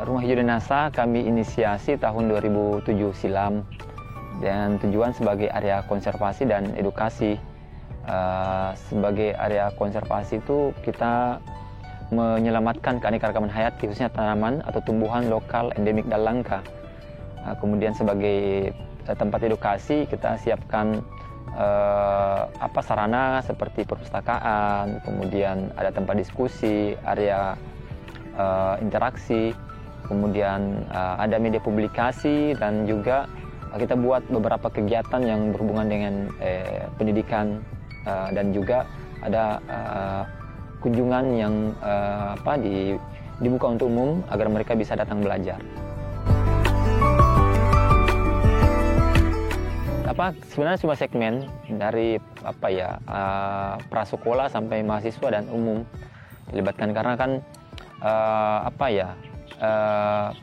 Rumah Hijau Denasa kami inisiasi tahun 2007 silam dengan tujuan sebagai area konservasi dan edukasi. Sebagai area konservasi itu kita menyelamatkan keanekaragaman hayati, khususnya tanaman atau tumbuhan lokal endemik dan langka. Kemudian sebagai tempat edukasi kita siapkan sarana seperti perpustakaan, kemudian ada tempat diskusi, area interaksi, kemudian ada media publikasi, dan juga kita buat beberapa kegiatan yang berhubungan dengan pendidikan, dan juga ada kunjungan yang dibuka untuk umum agar mereka bisa datang belajar. Sebenarnya cuma segmen dari prasekolah sampai mahasiswa dan umum dilibatkan, karena kan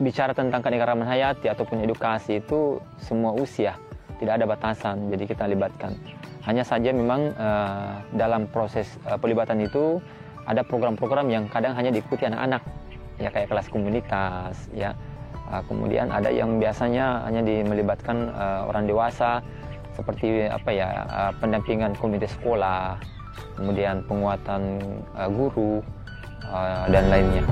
bicara tentang keanekaragaman hayati ataupun edukasi itu semua usia, tidak ada batasan, jadi kita libatkan. Hanya saja memang dalam proses pelibatan itu ada program-program yang kadang hanya diikuti anak-anak, ya kayak kelas komunitas, ya. Kemudian ada yang biasanya hanya melibatkan orang dewasa, seperti pendampingan komite sekolah, kemudian penguatan guru dan lainnya.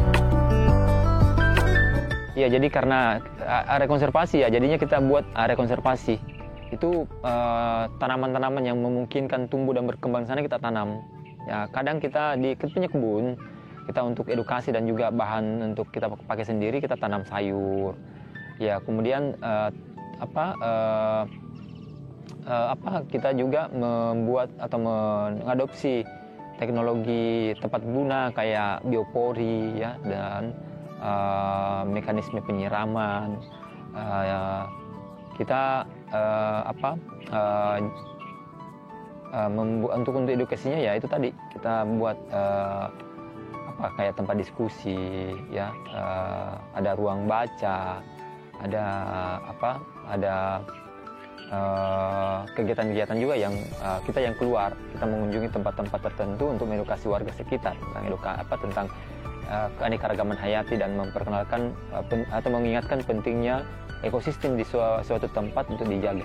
Ya, jadi karena area konservasi, ya jadinya kita buat area konservasi. Itu tanaman-tanaman yang memungkinkan tumbuh dan berkembang sana kita tanam. Ya, kadang kita punya kebun, kita untuk edukasi dan juga bahan untuk kita pakai sendiri, kita tanam sayur. Ya, kemudian kita juga membuat atau mengadopsi teknologi tepat guna kayak biopori, ya, dan mekanisme penyiraman. Kita untuk edukasinya, ya itu tadi kita buat kayak tempat diskusi, ya, ada ruang baca, ada kegiatan-kegiatan juga yang kita yang keluar, kita mengunjungi tempat-tempat tertentu untuk mengedukasi warga sekitar tentang keanekaragaman hayati dan memperkenalkan atau mengingatkan pentingnya ekosistem di suatu tempat untuk dijaga.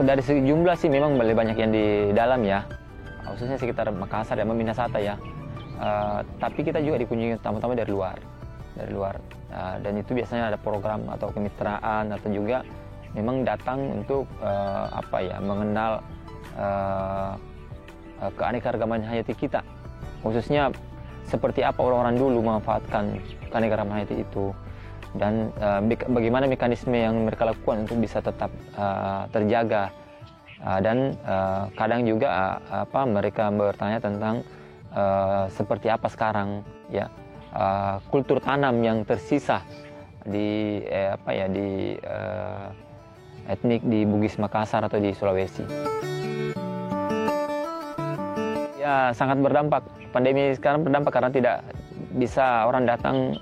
Dari segi jumlah sih memang lebih banyak yang di dalam, ya, khususnya sekitar Makassar dan Minahasa, ya. Tapi kita juga dikunjungi tamu-tamu dari luar, dan itu biasanya ada program atau kemitraan atau juga memang datang untuk mengenal keanekaragaman hayati kita, khususnya seperti apa orang-orang dulu memanfaatkan keanekaragaman hayati itu, dan bagaimana mekanisme yang mereka lakukan untuk bisa tetap terjaga, dan kadang juga mereka bertanya tentang seperti apa sekarang, ya, kultur tanam yang tersisa di etnik di Bugis Makassar atau di Sulawesi. Ya, sangat berdampak. Pandemi sekarang berdampak karena tidak bisa orang datang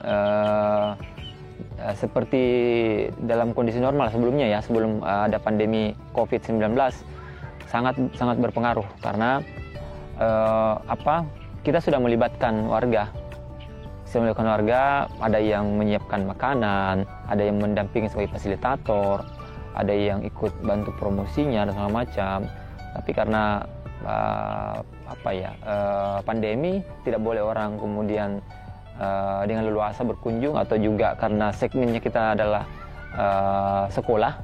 seperti dalam kondisi normal sebelumnya, ya, sebelum ada pandemi COVID-19. Sangat berpengaruh karena kita sudah melibatkan warga. Ada yang menyiapkan makanan, ada yang mendampingi sebagai fasilitator, ada yang ikut bantu promosinya dan segala macam. Tapi karena pandemi, tidak boleh orang kemudian dengan leluasa berkunjung, atau juga karena segmennya kita adalah sekolah,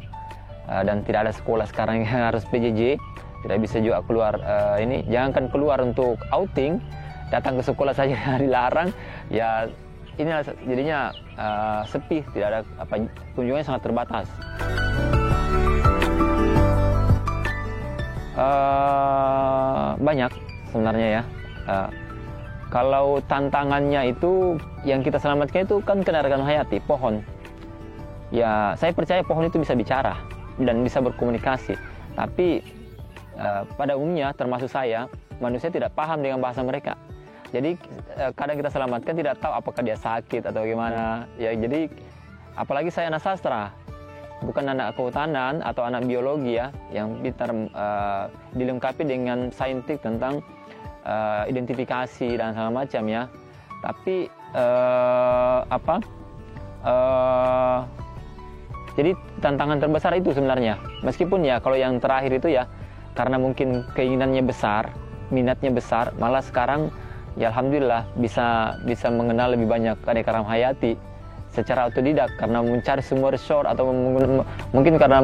dan tidak ada sekolah sekarang yang harus PJJ, tidak bisa juga keluar. Jangankan keluar untuk outing, datang ke sekolah saja dilarang, ya. Inilah jadinya sepi, tidak ada kunjungannya sangat terbatas. Banyak sebenarnya, ya. Kalau tantangannya itu yang kita selamatkan itu kan keanekaragaman hayati, pohon. Ya, saya percaya pohon itu bisa bicara dan bisa berkomunikasi. Tapi pada umumnya, termasuk saya, manusia tidak paham dengan bahasa mereka. Jadi kadang kita selamatkan tidak tahu apakah dia sakit atau gimana. Ya, jadi apalagi saya anak sastra, bukan anak kehutanan atau anak biologi, ya, yang pintar dilengkapi dengan saintik tentang identifikasi dan segala macam ya. Tapi jadi tantangan terbesar itu sebenarnya. Meskipun ya kalau yang terakhir itu ya karena mungkin keinginannya besar, minatnya besar, malah sekarang ya alhamdulillah bisa mengenal lebih banyak keanekaragaman hayati secara otodidak karena mencari semua resource atau mungkin karena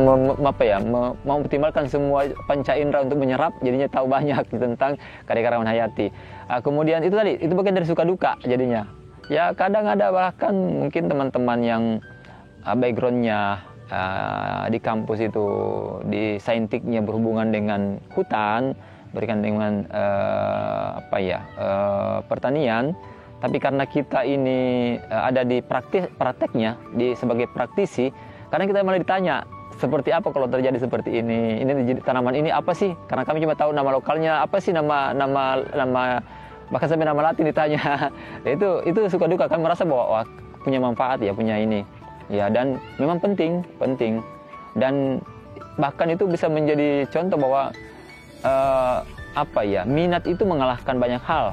mengoptimalkan semua panca indera untuk menyerap, jadinya tahu banyak tentang keanekaragaman hayati. Kemudian itu tadi, itu bagian dari suka duka jadinya. Ya kadang ada bahkan mungkin teman-teman yang backgroundnya di kampus itu di saintiknya berhubungan dengan hutan, berkaitan dengan pertanian. Tapi karena kita ini ada di prakteknya, sebagai praktisi, kadang kita malah ditanya, seperti apa kalau terjadi seperti ini tanaman ini apa sih? Karena kami cuma tahu nama lokalnya, apa sih nama bahkan sampai nama Latin ditanya. Itu suka duka, kami merasa bahwa punya manfaat ya, punya ini. Ya, dan memang penting. Dan bahkan itu bisa menjadi contoh bahwa minat itu mengalahkan banyak hal.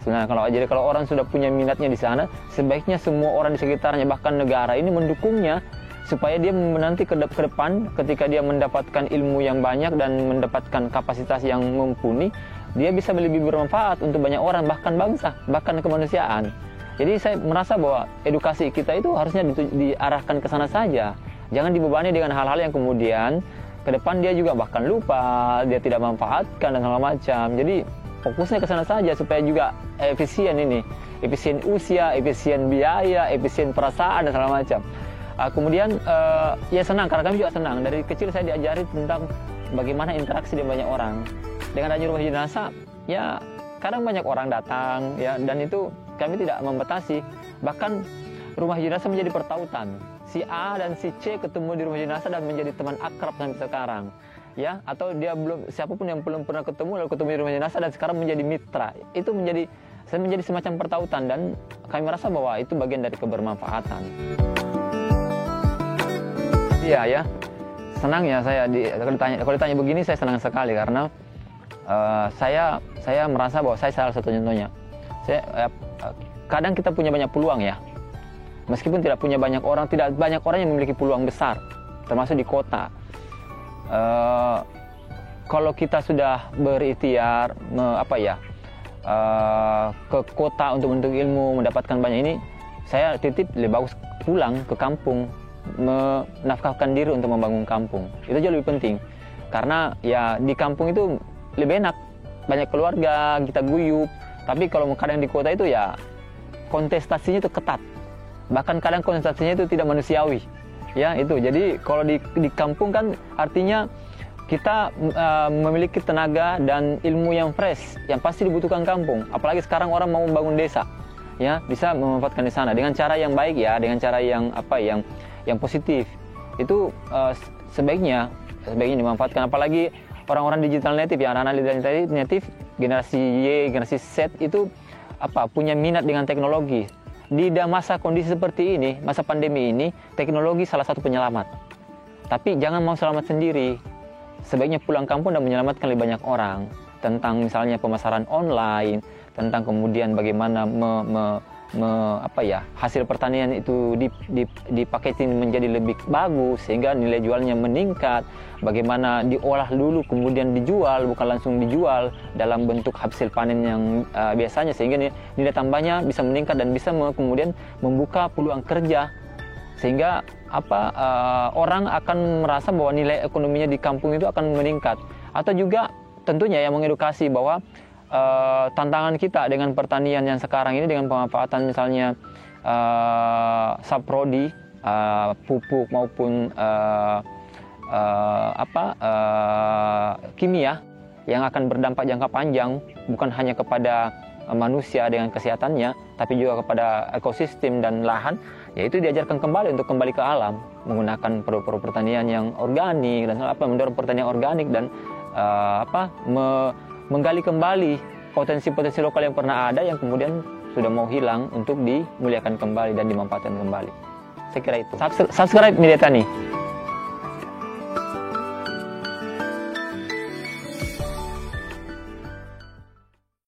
Sebenarnya kalau orang sudah punya minatnya di sana, sebaiknya semua orang di sekitarnya bahkan negara ini mendukungnya supaya dia nanti ke depan ketika dia mendapatkan ilmu yang banyak dan mendapatkan kapasitas yang mumpuni, dia bisa lebih bermanfaat untuk banyak orang, bahkan bangsa, bahkan kemanusiaan. Jadi saya merasa bahwa edukasi kita itu harusnya diarahkan ke sana saja. Jangan dibebani dengan hal-hal yang kemudian ke depan dia juga bahkan lupa, dia tidak memanfaatkan dan segala macam. Jadi fokusnya ke sana saja supaya juga efisien usia, efisien biaya, efisien perasaan dan segala macam. Kemudian ya senang, karena kami juga senang. Dari kecil saya diajari tentang bagaimana interaksi dengan banyak orang. Dengan adanya rumah jenazah, ya kadang banyak orang datang, ya, dan itu kami tidak membatasi. Bahkan rumah jenazah menjadi pertautan. Si A dan si C ketemu di rumah jenazah dan menjadi teman akrab sampai sekarang. Ya, atau dia siapapun yang belum pernah ketemu lalu ketemu di rumah jenazah dan sekarang menjadi mitra. Itu menjadi semacam pertautan, dan kami merasa bahwa itu bagian dari kebermanfaatan. Iya ya, senang ya saya kalau ditanya begini, saya senang sekali karena saya merasa bahwa saya salah satu contohnya. Kadang kita punya banyak peluang ya, meskipun tidak banyak orang yang memiliki peluang besar, termasuk di kota. Kalau kita sudah berikhtiar ke kota untuk menuntut ilmu, mendapatkan banyak ini, saya titip lebih bagus pulang ke kampung, menafkahkan diri untuk membangun kampung. Itu jauh lebih penting, karena ya di kampung itu lebih enak, banyak keluarga, kita guyup. Tapi kalau kadang di kota itu ya kontestasinya itu ketat, bahkan kadang kontestasinya itu tidak manusiawi. Ya itu, jadi kalau di kampung kan artinya kita memiliki tenaga dan ilmu yang fresh, yang pasti dibutuhkan kampung. Apalagi sekarang orang mau membangun desa, ya bisa memanfaatkan di sana dengan cara yang baik ya, dengan cara yang positif. Itu sebaiknya dimanfaatkan. Apalagi orang-orang digital native, ya, anak-anak digital native, generasi Y, generasi Z itu punya minat dengan teknologi. Di masa kondisi seperti ini, masa pandemi ini, teknologi salah satu penyelamat. Tapi jangan mau selamat sendiri. Sebaiknya pulang kampung dan menyelamatkan lebih banyak orang. Tentang misalnya pemasaran online, tentang kemudian bagaimana hasil pertanian itu dipaketin menjadi lebih bagus sehingga nilai jualnya meningkat. Bagaimana diolah dulu kemudian dijual, bukan langsung dijual dalam bentuk hasil panen yang biasanya, sehingga nilai tambahnya bisa meningkat dan bisa kemudian membuka peluang kerja, sehingga orang akan merasa bahwa nilai ekonominya di kampung itu akan meningkat. Atau juga tentunya yang mengedukasi bahwa tantangan kita dengan pertanian yang sekarang ini, dengan pemanfaatan misalnya saprodi, pupuk maupun kimia yang akan berdampak jangka panjang, bukan hanya kepada manusia dengan kesehatannya, tapi juga kepada ekosistem dan lahan, yaitu diajarkan kembali untuk kembali ke alam, menggunakan produk-produk pertanian yang organik dan mendorong pertanian organik dan menggali kembali potensi-potensi lokal yang pernah ada yang kemudian sudah mau hilang untuk dimuliakan kembali dan dimanfaatkan kembali. Saya kira itu. Subscribe Media Tani.